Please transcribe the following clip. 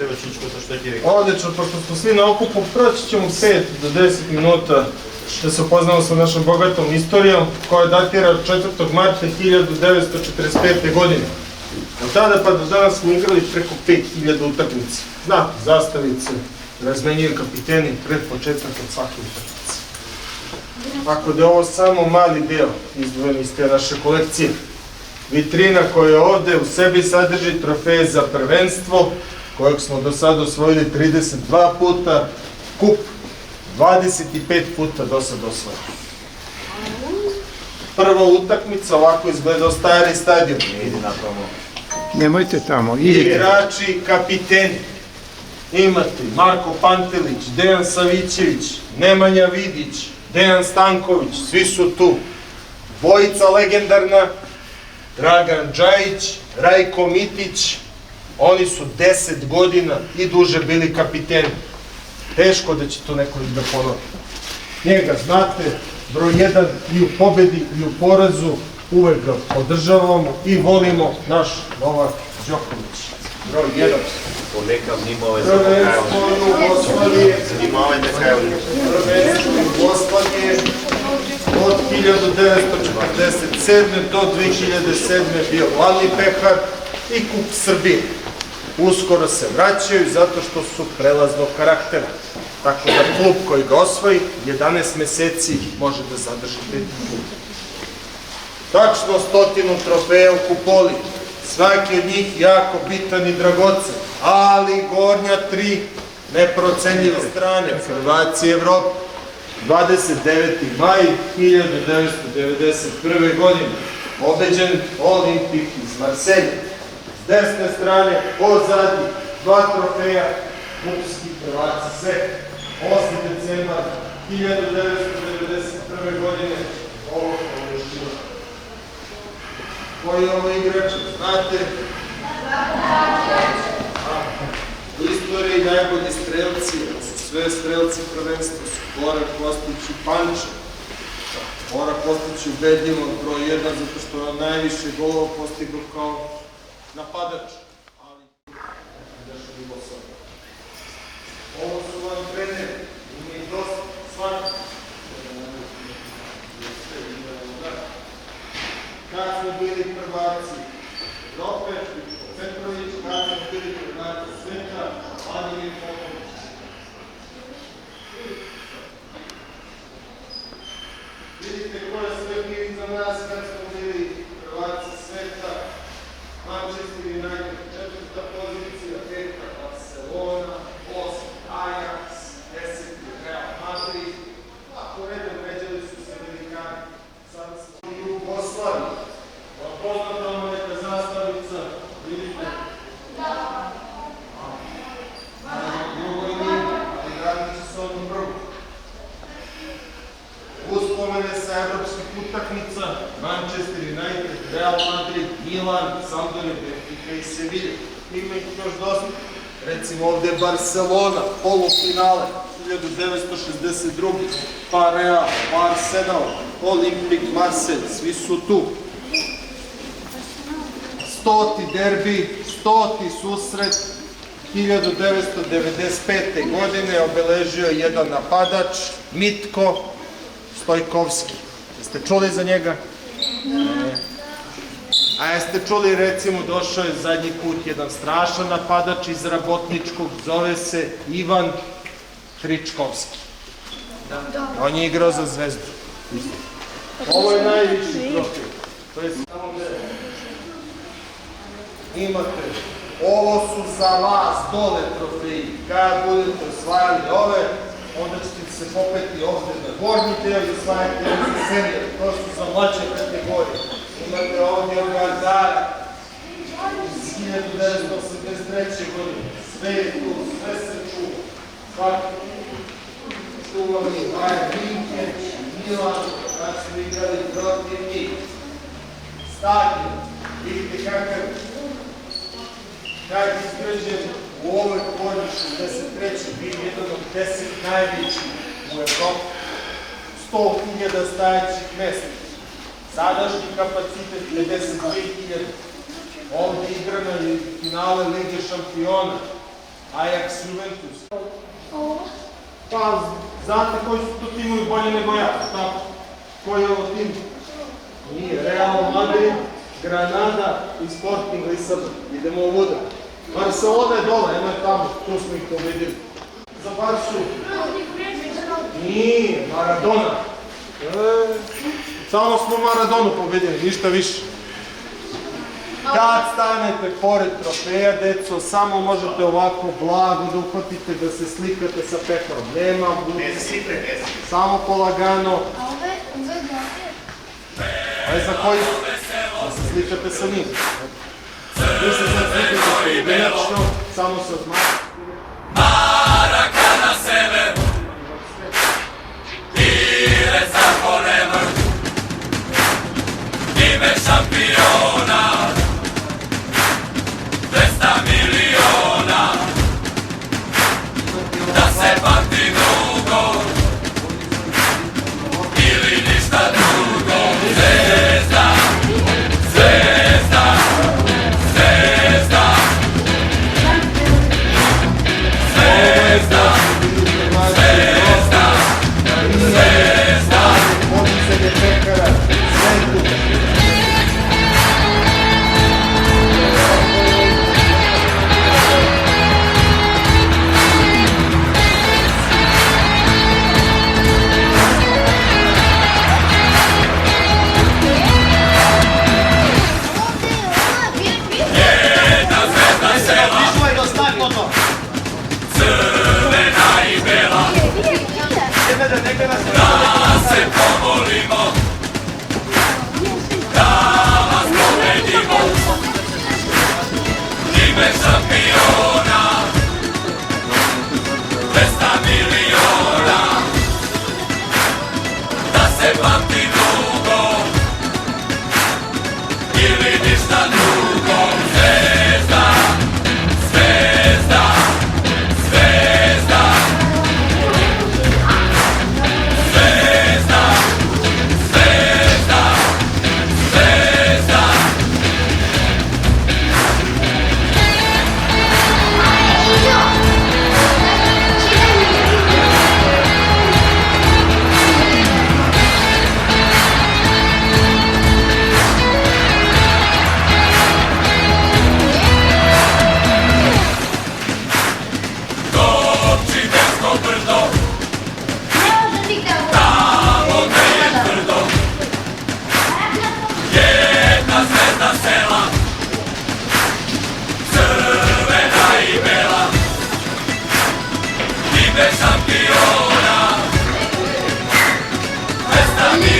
treba Čičko, to što ti je rekao. Odlično, pošto smo svi na okupu, proći ćemo 5 do 10 minuta da se upoznamo sa našom bogatom istorijom koja datira od 4. marta 1945. godine. Od tada pa do danas smo igrali preko 5000 utakmica. Znate, zastavice, razmenjuju kapiteni pred početak od svake utakmice. Tako da je ovo samo mali deo izdvojen iz te naše kolekcije. Vitrina koja ovde u sebi sadrži trofeje za prvenstvo, kojeg smo do sada osvojili 32 puta, kup 25 puta do sada osvojili. Prva utakmica ovako izgledao Stari stadion. Idi na tomu. Nemojte tamo, idite. Igrači i kapiteni. Imate Marko Pantelić, Dejan Savićević, Nemanja Vidić, Dejan Stanković, svi su tu. Dvojica legendarna, Dragan Džajić, Rajko Mitić, oni su 10 godina i duže bili kapiteni. Teško da će to neko da ponovi. Njega znate, broj 1 i u pobedi i u porazu, uvek ga podržavamo i volimo, naš Novak Đoković. Broj 1. Polekam nimove za pokajali. Nimove za pokajali. Prvenstvo Jugoslavije od 1947. do 2007. bio glavni pehar i kup Srbije. Uskoro se vraćaju zato što su prelaznog karaktera. Tako da klub koji ga osvoji 11 meseci može da zadrži titul. Tačno 100 trofeja u kupoli. Svaki od njih jako bitan i dragocen, ali gornja 3 neprocenljive strane. Hrvatski Evropa, 29. maj 1991. godine. Pobeđen Olimpik iz Marselja. S desne strane, pozadnji, 2 trofeja, klubski prvaci sve. 8. decembar 1991. godine. Ovo je Šiva. Koji je ovo igrač? Znate? U istoriji najbolji strelci, sve strelci prvenstva su Goran Kostić i Panča. Goran Kostić je ubedljivo broj 1 zato što je najviše golova postigao kao napadač. Ali nešto bilo sad. Ovo su vam treneri, ima i dosta svaki. Kad smo bili prvaci Evrope, Petrović, kad smo bili prvaci sveta, Vladimir Popović. Vidite ko je sve bio iza nas kad smo bili prvaci sveta, Manchester United, 4. pozicija, 5. Barcelona, 8. Ajax, 10. Real Madrid, a po redu vređali su se velikani. Sada smo u Jugoslaviji. Poznata vam neka zastavica, vidite? Da. Drugo ime, ali radit će se ovom prvu. Uspomene sa evropskih utakmica, Manchester United, Real Madrid, Milan, Sampdoria, Benfica i Sevilla. Ima ih još dosta. Recimo ovde je Barcelona, polufinale, 1962. Pa Real, pa Arsenal, Olimpik Marselj, svi su tu. 100. derbi, 100. susret, 1995. godine obeležio jedan napadač, Mitko Stojkovski. Jeste čuli za njega? Ne. A jeste čuli, recimo, došao je zadnji put jedan strašan napadač iz Rabotničkog, zove se Ivan Tričkovski. On je igrao za Zvezdu. Ovo je najviši trofej. To je samo gde. Imate, ovo su za vas dole trofeji. Kad budete osvajali ove, onda ćete se popeti ovde na gornji deo i osvajati ovo za senior. To su za mlađe kategorije. Imate ovdje Gardara iz 1983. godine. Sve je tu, sve se čuva. Svaki čuvali Bayern München, Milan, kad su igrali protiv njih. Stadion, vidite kakav kad je izgrađen u ovoj godini 63. bio jedan od 10 najvećih u Evropi. 100.000 stajećih mesta. Sadašnji kapacitet 52.000. Ovdje igrano je finale Lige šampiona. Ajax, Juventus. Pa, znate koji su to timovi bolje nego ja, tako? Koji je ovo tim? Nije, Real Madrid, Granada i Sporting Lisabon. Idemo u Vuda. Barcelona je dole, eno je tamo, tu smo ih pobedili. Za Barsu. Nije, Maradona. Samo smo Maradonu pobedili, ništa više. Kad stanete pored trofeja, deco, samo možete ovako blago da uhvatite, da se slikate sa Petrom. Nema buke, samo polagano. A ove dvije? Aj za koji? Da se slikate sa njim. Vi se sad slikate pojedinačno, samo se odmahate. Maraka na sever, Pire za forever, ime šampiona, 200 miliona, da se pamti dugo, ili ništa drugo. Zvezda, zvezda, zvezda, zvezda, zvezda, zvezda. Poticanje pekara, sve tu. Crvena i bela, da se pomolimo, da vas pobedimo, ime šampiona, 200 miliona, da se pamti dugo, ili ništa drugo. Zvezda, zvezda, zvezda, zvezda, zvezda, zvezda. Kopčinesko brdo, tamo gde je tvrdo, jedna zvezda sela, crvena i bela, ime šampiona, 200 miliona.